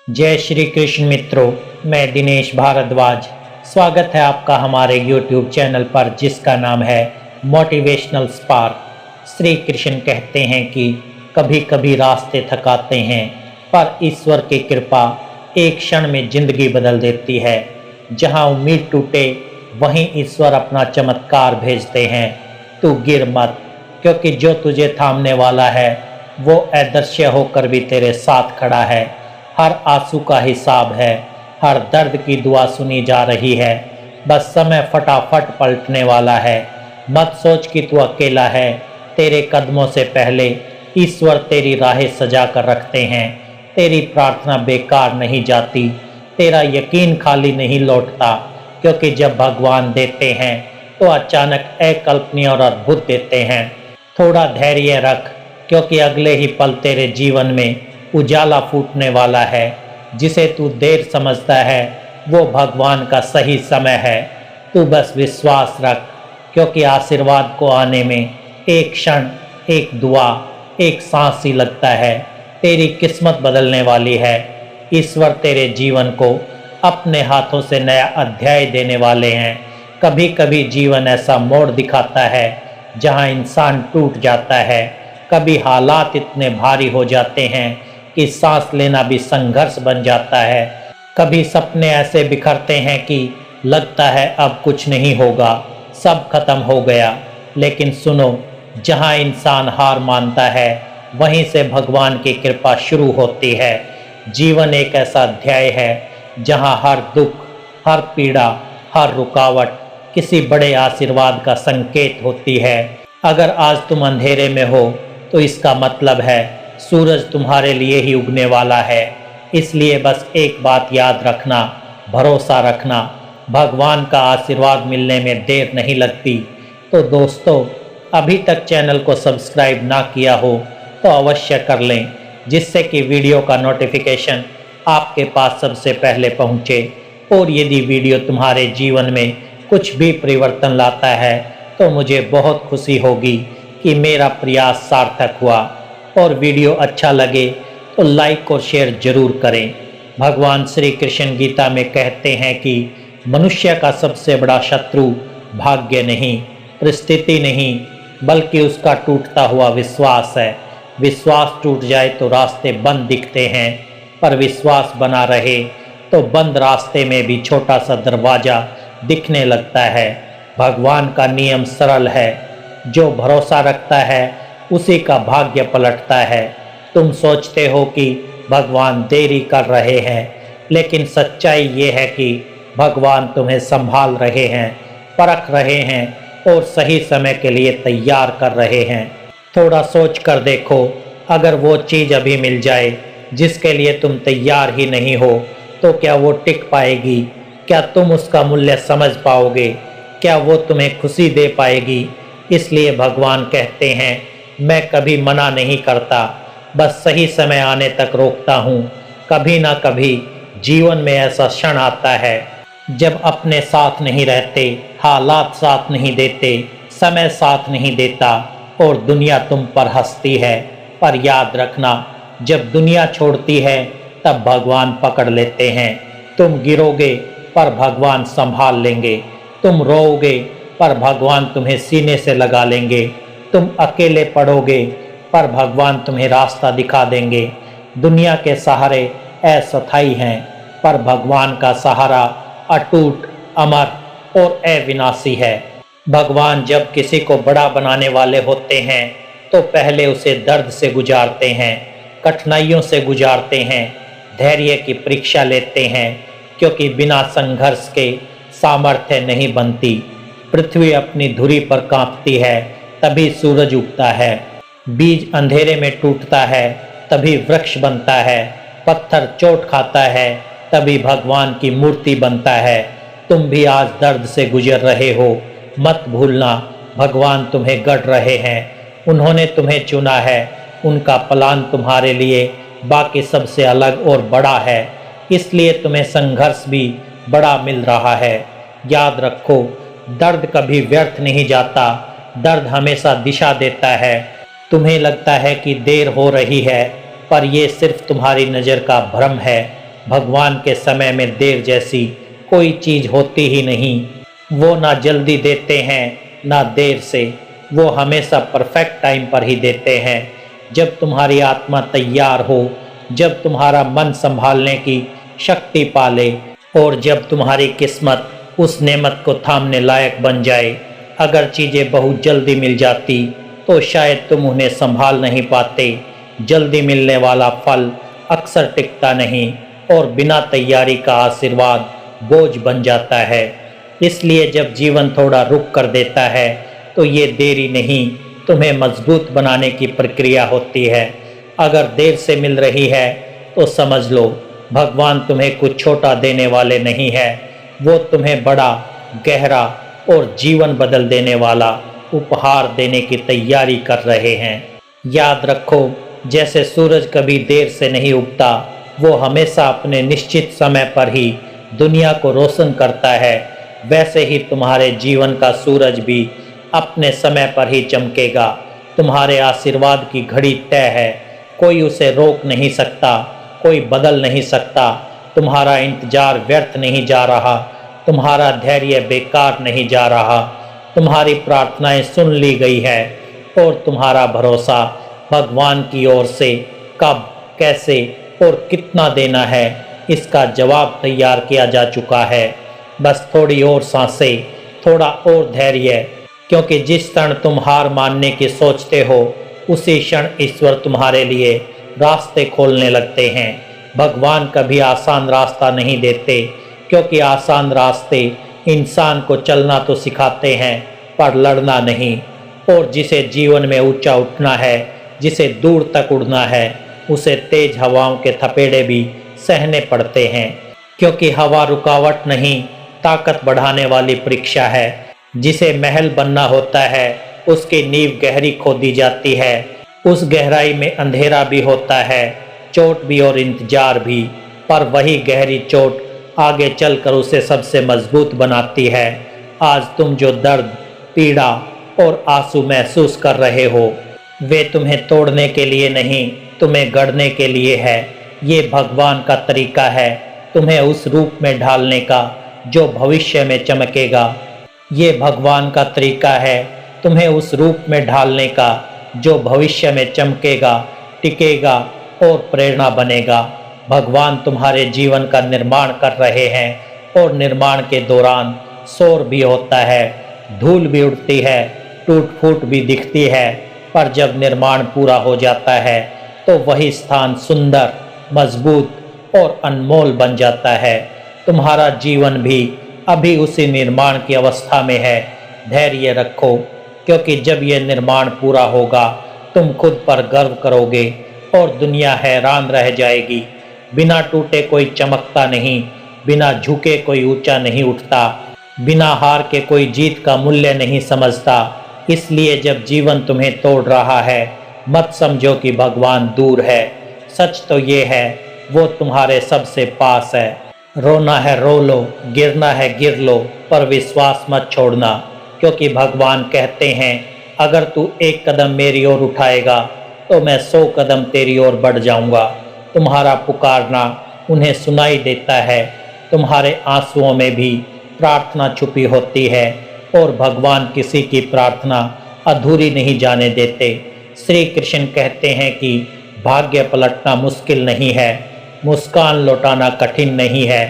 जय श्री कृष्ण मित्रों, मैं दिनेश भारद्वाज। स्वागत है आपका हमारे YouTube चैनल पर जिसका नाम है मोटिवेशनल स्पार्क। श्री कृष्ण कहते हैं कि कभी कभी रास्ते थकाते हैं, पर ईश्वर की कृपा एक क्षण में जिंदगी बदल देती है। जहां उम्मीद टूटे वहीं ईश्वर अपना चमत्कार भेजते हैं। तू गिर मत, क्योंकि जो तुझे थामने वाला है वो अदृश्य होकर भी तेरे साथ खड़ा है। हर आंसू का हिसाब है, हर दर्द की दुआ सुनी जा रही है। बस समय फटाफट पलटने वाला है। मत सोच कि तू अकेला है, तेरे कदमों से पहले ईश्वर तेरी राहें सजा कर रखते हैं। तेरी प्रार्थना बेकार नहीं जाती, तेरा यकीन खाली नहीं लौटता, क्योंकि जब भगवान देते हैं तो अचानक अकल्पनीय और अद्भुत देते हैं। थोड़ा धैर्य रख, क्योंकि अगले ही पल तेरे जीवन में उजाला फूटने वाला है। जिसे तू देर समझता है वो भगवान का सही समय है। तू बस विश्वास रख, क्योंकि आशीर्वाद को आने में एक क्षण, एक दुआ, एक सांस ही लगता है। तेरी किस्मत बदलने वाली है। ईश्वर तेरे जीवन को अपने हाथों से नया अध्याय देने वाले हैं। कभी कभी जीवन ऐसा मोड़ दिखाता है जहां इंसान टूट जाता है। कभी हालात इतने भारी हो जाते हैं कि सांस लेना भी संघर्ष बन जाता है। कभी सपने ऐसे बिखरते हैं कि लगता है अब कुछ नहीं होगा, सब खत्म हो गया। लेकिन सुनो, जहां इंसान हार मानता है वहीं से भगवान की कृपा शुरू होती है। जीवन एक ऐसा अध्याय है जहां हर दुख, हर पीड़ा, हर रुकावट किसी बड़े आशीर्वाद का संकेत होती है। अगर आज तुम अंधेरे में हो तो इसका मतलब है सूरज तुम्हारे लिए ही उगने वाला है। इसलिए बस एक बात याद रखना, भरोसा रखना। भगवान का आशीर्वाद मिलने में देर नहीं लगती। तो दोस्तों, अभी तक चैनल को सब्सक्राइब ना किया हो तो अवश्य कर लें, जिससे कि वीडियो का नोटिफिकेशन आपके पास सबसे पहले पहुंचे। और यदि वीडियो तुम्हारे जीवन में कुछ भी परिवर्तन लाता है तो मुझे बहुत खुशी होगी कि मेरा प्रयास सार्थक हुआ। और वीडियो अच्छा लगे तो लाइक और शेयर जरूर करें। भगवान श्री कृष्ण गीता में कहते हैं कि मनुष्य का सबसे बड़ा शत्रु भाग्य नहीं, परिस्थिति नहीं, बल्कि उसका टूटता हुआ विश्वास है। विश्वास टूट जाए तो रास्ते बंद दिखते हैं, पर विश्वास बना रहे तो बंद रास्ते में भी छोटा सा दरवाजा दिखने लगता है। भगवान का नियम सरल है, जो भरोसा रखता है उसी का भाग्य पलटता है। तुम सोचते हो कि भगवान देरी कर रहे हैं, लेकिन सच्चाई ये है कि भगवान तुम्हें संभाल रहे हैं, परख रहे हैं और सही समय के लिए तैयार कर रहे हैं। थोड़ा सोच कर देखो, अगर वो चीज़ अभी मिल जाए जिसके लिए तुम तैयार ही नहीं हो तो क्या वो टिक पाएगी? क्या तुम उसका मूल्य समझ पाओगे? क्या वो तुम्हें खुशी दे पाएगी? इसलिए भगवान कहते हैं, मैं कभी मना नहीं करता, बस सही समय आने तक रोकता हूँ। कभी ना कभी जीवन में ऐसा क्षण आता है जब अपने साथ नहीं रहते, हालात साथ नहीं देते, समय साथ नहीं देता और दुनिया तुम पर हंसती है। पर याद रखना, जब दुनिया छोड़ती है तब भगवान पकड़ लेते हैं। तुम गिरोगे पर भगवान संभाल लेंगे। तुम रोओगे पर भगवान तुम्हें सीने से लगा लेंगे। तुम अकेले पड़ोगे पर भगवान तुम्हें रास्ता दिखा देंगे। दुनिया के सहारे अस्थायी हैं, पर भगवान का सहारा अटूट, अमर और अविनाशी है। भगवान जब किसी को बड़ा बनाने वाले होते हैं तो पहले उसे दर्द से गुजारते हैं, कठिनाइयों से गुजारते हैं, धैर्य की परीक्षा लेते हैं, क्योंकि बिना संघर्ष के सामर्थ्य नहीं बनती। पृथ्वी अपनी धुरी पर कांपती है तभी सूरज उगता है। बीज अंधेरे में टूटता है तभी वृक्ष बनता है। पत्थर चोट खाता है तभी भगवान की मूर्ति बनता है। तुम भी आज दर्द से गुजर रहे हो, मत भूलना भगवान तुम्हें गढ़ रहे हैं। उन्होंने तुम्हें चुना है, उनका प्लान तुम्हारे लिए बाकी सबसे अलग और बड़ा है। इसलिए तुम्हें संघर्ष भी बड़ा मिल रहा है। याद रखो, दर्द कभी व्यर्थ नहीं जाता, दर्द हमेशा दिशा देता है। तुम्हें लगता है कि देर हो रही है, पर यह सिर्फ तुम्हारी नज़र का भ्रम है। भगवान के समय में देर जैसी कोई चीज होती ही नहीं। वो ना जल्दी देते हैं ना देर से, वो हमेशा परफेक्ट टाइम पर ही देते हैं। जब तुम्हारी आत्मा तैयार हो, जब तुम्हारा मन संभालने की शक्ति पाले और जब तुम्हारी किस्मत उस नेमत को थामने लायक बन जाए। अगर चीज़ें बहुत जल्दी मिल जाती तो शायद तुम उन्हें संभाल नहीं पाते। जल्दी मिलने वाला फल अक्सर टिकता नहीं और बिना तैयारी का आशीर्वाद बोझ बन जाता है। इसलिए जब जीवन थोड़ा रुक कर देता है तो ये देरी नहीं, तुम्हें मजबूत बनाने की प्रक्रिया होती है। अगर देर से मिल रही है तो समझ लो भगवान तुम्हें कुछ छोटा देने वाले नहीं है, वो तुम्हें बड़ा, गहरा और जीवन बदल देने वाला उपहार देने की तैयारी कर रहे हैं। याद रखो, जैसे सूरज कभी देर से नहीं उगता, वो हमेशा अपने निश्चित समय पर ही दुनिया को रोशन करता है, वैसे ही तुम्हारे जीवन का सूरज भी अपने समय पर ही चमकेगा। तुम्हारे आशीर्वाद की घड़ी तय है, कोई उसे रोक नहीं सकता, कोई बदल नहीं सकता। तुम्हारा इंतजार व्यर्थ नहीं जा रहा, तुम्हारा धैर्य बेकार नहीं जा रहा। तुम्हारी प्रार्थनाएं सुन ली गई है और तुम्हारा भरोसा भगवान की ओर से कब, कैसे और कितना देना है, इसका जवाब तैयार किया जा चुका है। बस थोड़ी और सांसें, थोड़ा और धैर्य, क्योंकि जिस क्षण तुम हार मानने की सोचते हो उसी क्षण ईश्वर तुम्हारे लिए रास्ते खोलने लगते हैं। भगवान कभी आसान रास्ता नहीं देते, क्योंकि आसान रास्ते इंसान को चलना तो सिखाते हैं पर लड़ना नहीं। और जिसे जीवन में ऊंचा उठना है, जिसे दूर तक उड़ना है, उसे तेज हवाओं के थपेड़े भी सहने पड़ते हैं। क्योंकि हवा रुकावट नहीं, ताकत बढ़ाने वाली परीक्षा है। जिसे महल बनना होता है उसकी नींव गहरी खोदी जाती है। उस गहराई में अंधेरा भी होता है, चोट भी और इंतजार भी, पर वही गहरी चोट आगे चलकर उसे सबसे मजबूत बनाती है। आज तुम जो दर्द, पीड़ा और आंसू महसूस कर रहे हो, वे तुम्हें तोड़ने के लिए नहीं, तुम्हें गढ़ने के लिए है। ये भगवान का तरीका है तुम्हें उस रूप में ढालने का जो भविष्य में चमकेगा। ये भगवान का तरीका है तुम्हें उस रूप में ढालने का जो भविष्य में चमकेगा, टिकेगा और प्रेरणा बनेगा। भगवान तुम्हारे जीवन का निर्माण कर रहे हैं और निर्माण के दौरान शोर भी होता है, धूल भी उड़ती है, टूट फूट भी दिखती है, पर जब निर्माण पूरा हो जाता है तो वही स्थान सुंदर, मजबूत और अनमोल बन जाता है। तुम्हारा जीवन भी अभी उसी निर्माण की अवस्था में है। धैर्य रखो, क्योंकि जब यह निर्माण पूरा होगा तुम खुद पर गर्व करोगे और दुनिया हैरान रह जाएगी। बिना टूटे कोई चमकता नहीं, बिना झुके कोई ऊंचा नहीं उठता, बिना हार के कोई जीत का मूल्य नहीं समझता। इसलिए जब जीवन तुम्हें तोड़ रहा है, मत समझो कि भगवान दूर है। सच तो ये है, वो तुम्हारे सबसे पास है। रोना है रो लो, गिरना है गिर लो, पर विश्वास मत छोड़ना, क्योंकि भगवान कहते हैं अगर तू एक कदम मेरी ओर उठाएगा तो मैं 100 कदम तेरी ओर बढ़ जाऊंगा। तुम्हारा पुकारना उन्हें सुनाई देता है। तुम्हारे आंसुओं में भी प्रार्थना छुपी होती है और भगवान किसी की प्रार्थना अधूरी नहीं जाने देते। श्री कृष्ण कहते हैं कि भाग्य पलटना मुश्किल नहीं है, मुस्कान लौटाना कठिन नहीं है,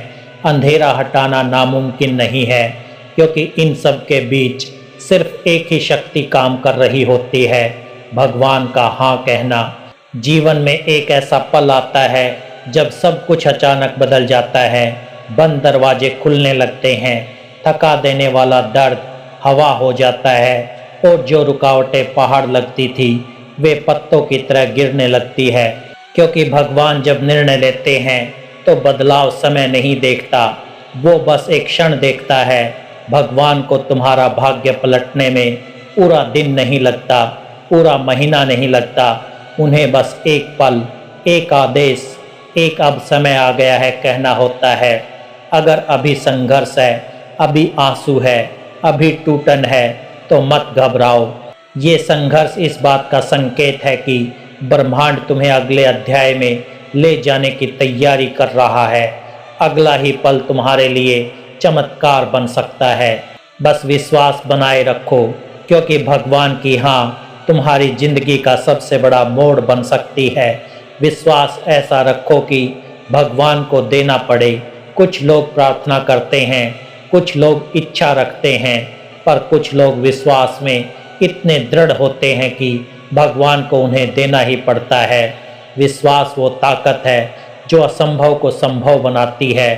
अंधेरा हटाना नामुमकिन नहीं है, क्योंकि इन सब के बीच सिर्फ एक ही शक्ति काम कर रही होती है, भगवान का हाँ कहना। जीवन में एक ऐसा पल आता है जब सब कुछ अचानक बदल जाता है, बंद दरवाजे खुलने लगते हैं, थका देने वाला दर्द हवा हो जाता है और जो रुकावटें पहाड़ लगती थी वे पत्तों की तरह गिरने लगती है। क्योंकि भगवान जब निर्णय लेते हैं तो बदलाव समय नहीं देखता, वो बस एक क्षण देखता है। भगवान को तुम्हारा भाग्य पलटने में पूरा दिन नहीं लगता, पूरा महीना नहीं लगता, उन्हें बस एक पल, एक आदेश, एक अब समय आ गया है कहना होता है। अगर अभी संघर्ष है, अभी आंसू है, अभी टूटन है तो मत घबराओ। ये संघर्ष इस बात का संकेत है कि ब्रह्मांड तुम्हें अगले अध्याय में ले जाने की तैयारी कर रहा है। अगला ही पल तुम्हारे लिए चमत्कार बन सकता है। बस विश्वास बनाए रखो, क्योंकि भगवान की हाँ तुम्हारी जिंदगी का सबसे बड़ा मोड़ बन सकती है। विश्वास ऐसा रखो कि भगवान को देना पड़े। कुछ लोग प्रार्थना करते हैं, कुछ लोग इच्छा रखते हैं, पर कुछ लोग विश्वास में इतने दृढ़ होते हैं कि भगवान को उन्हें देना ही पड़ता है। विश्वास वो ताकत है जो असंभव को संभव बनाती है।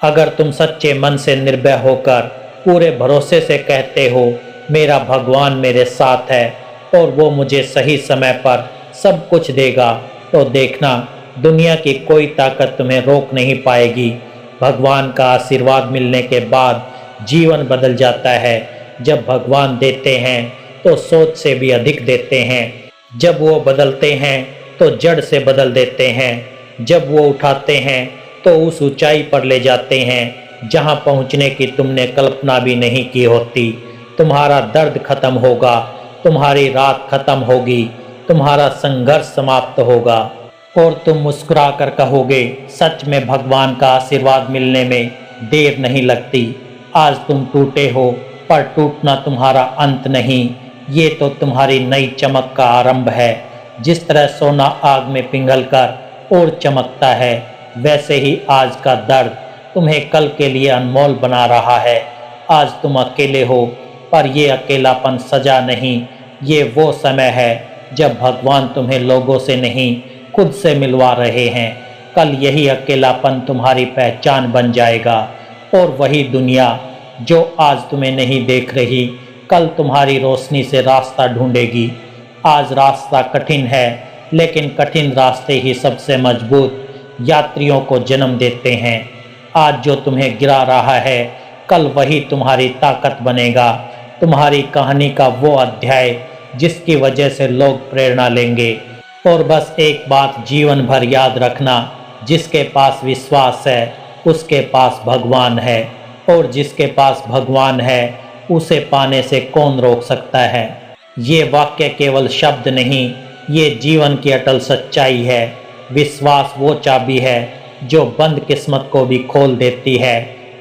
अगर तुम सच्चे मन से निर्भय होकर पूरे भरोसे से कहते हो मेरा भगवान मेरे साथ है और वो मुझे सही समय पर सब कुछ देगा, तो देखना दुनिया की कोई ताकत तुम्हें रोक नहीं पाएगी। भगवान का आशीर्वाद मिलने के बाद जीवन बदल जाता है। जब भगवान देते हैं तो सोच से भी अधिक देते हैं। जब वो बदलते हैं तो जड़ से बदल देते हैं। जब वो उठाते हैं तो उस ऊंचाई पर ले जाते हैं जहां पहुंचने की तुमने कल्पना भी नहीं की होती। तुम्हारा दर्द खत्म होगा, तुम्हारी रात खत्म होगी, तुम्हारा संघर्ष समाप्त होगा और तुम मुस्कुरा कर कहोगे सच में भगवान का आशीर्वाद मिलने में देर नहीं लगती। आज तुम टूटे हो, पर टूटना तुम्हारा अंत नहीं, ये तो तुम्हारी नई चमक का आरंभ है। जिस तरह सोना आग में पिघलकर और चमकता है, वैसे ही आज का दर्द तुम्हें कल के लिए अनमोल बना रहा है। आज तुम अकेले हो, पर ये अकेलापन सजा नहीं, ये वो समय है जब भगवान तुम्हें लोगों से नहीं खुद से मिलवा रहे हैं। कल यही अकेलापन तुम्हारी पहचान बन जाएगा और वही दुनिया जो आज तुम्हें नहीं देख रही, कल तुम्हारी रोशनी से रास्ता ढूंढेगी। आज रास्ता कठिन है, लेकिन कठिन रास्ते ही सबसे मजबूत यात्रियों को जन्म देते हैं। आज जो तुम्हें गिरा रहा है, कल वही तुम्हारी ताकत बनेगा। तुम्हारी कहानी का वो अध्याय जिसकी वजह से लोग प्रेरणा लेंगे। और बस एक बात जीवन भर याद रखना, जिसके पास विश्वास है उसके पास भगवान है, और जिसके पास भगवान है उसे पाने से कौन रोक सकता है। ये वाक्य केवल शब्द नहीं, ये जीवन की अटल सच्चाई है। विश्वास वो चाबी है जो बंद किस्मत को भी खोल देती है,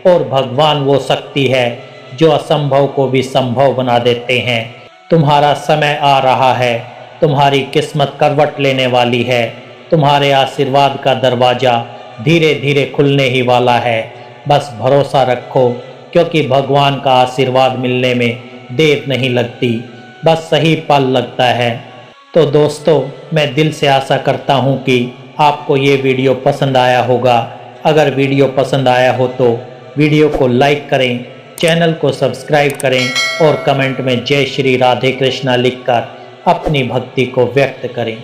और भगवान वो शक्ति है जो असंभव को भी संभव बना देते हैं। तुम्हारा समय आ रहा है, तुम्हारी किस्मत करवट लेने वाली है। तुम्हारे आशीर्वाद का दरवाज़ा धीरे धीरे खुलने ही वाला है। बस भरोसा रखो, क्योंकि भगवान का आशीर्वाद मिलने में देर नहीं लगती, बस सही पल लगता है। तो दोस्तों, मैं दिल से आशा करता हूँ कि आपको ये वीडियो पसंद आया होगा। अगर वीडियो पसंद आया हो तो वीडियो को लाइक करें, चैनल को सब्सक्राइब करें और कमेंट में जय श्री राधे कृष्णा लिखकर अपनी भक्ति को व्यक्त करें।